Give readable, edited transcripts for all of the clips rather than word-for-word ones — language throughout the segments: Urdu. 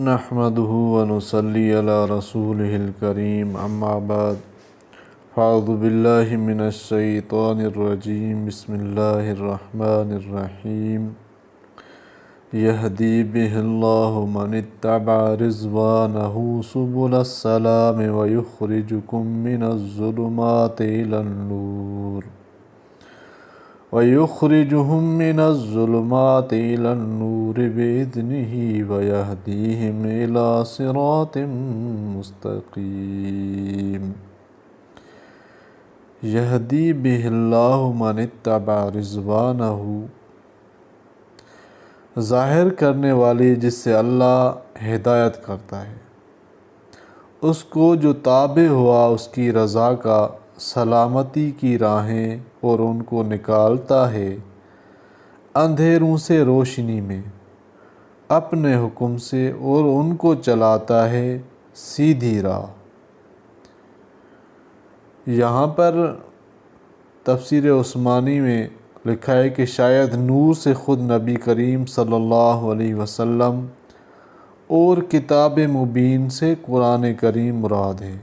نحمده ونصلي على رسوله الكريم اما بعد فاعوذ بالله من الشيطان الرجيم بسم الله الرحمن الرحيم يهدي به الله من اتبع رضوانه سبل السلام ويخرجكم من الظلمات إلى النور وَيُخْرِجُهُم مِّنَ الظُّلُمَاتِ إِلَى النُّورِ بِإِذْنِهِ وَيَهْدِيهِمْ إِلَىٰ صِرَاطٍ مُّسْتَقِيمٍ يَهْدِي بِهِ اللَّهُ مَنِ اتَّبَعَ رِضْوَانَهُ، ظاہر کرنے والی جس سے اللہ ہدایت کرتا ہے اس کو جو تابع ہوا اس کی رضا کا، سلامتی کی راہیں اور ان کو نکالتا ہے اندھیروں سے روشنی میں اپنے حکم سے، اور ان کو چلاتا ہے سیدھی راہ۔ یہاں پر تفسیر عثمانی میں لکھا ہے کہ شاید نور سے خود نبی کریم صلی اللہ علیہ وسلم اور کتاب مبین سے قرآن کریم مراد ہے،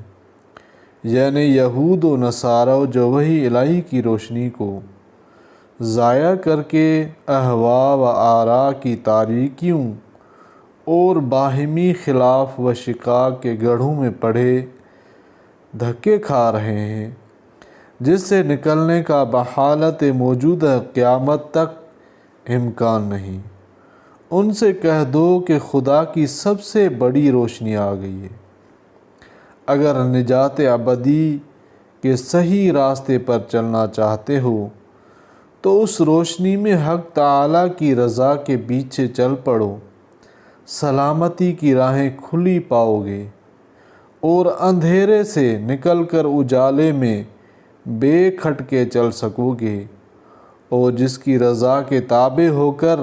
یعنی یہود و نصارہ جو وحی الہی کی روشنی کو ضائع کر کے اہواء و آراء کی تاریکیوں اور باہمی خلاف و شقاق کے گڑھوں میں پڑے دھکے کھا رہے ہیں، جس سے نکلنے کا بحالت موجودہ قیامت تک امکان نہیں۔ ان سے کہہ دو کہ خدا کی سب سے بڑی روشنی آ گئی ہے۔ اگر نجات ابدی کے صحیح راستے پر چلنا چاہتے ہو تو اس روشنی میں حق تعالیٰ کی رضا کے پیچھے چل پڑو، سلامتی کی راہیں کھلی پاؤ گے اور اندھیرے سے نکل کر اجالے میں بے کھٹکے چل سکو گے، اور جس کی رضا کے تابع ہو کر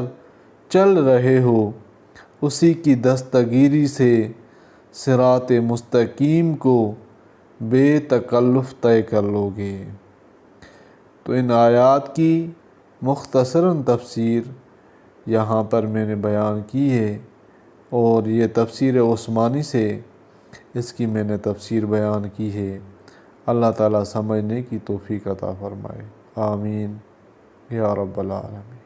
چل رہے ہو اسی کی دستگیری سے صراط مستقیم کو بے تکلف طے کر لو گے۔ تو ان آیات کی مختصراً تفسیر یہاں پر میں نے بیان کی ہے، اور یہ تفسیر عثمانی سے اس کی میں نے تفسیر بیان کی ہے۔ اللہ تعالیٰ سمجھنے کی توفیق عطا فرمائے، آمین یا رب العالمین۔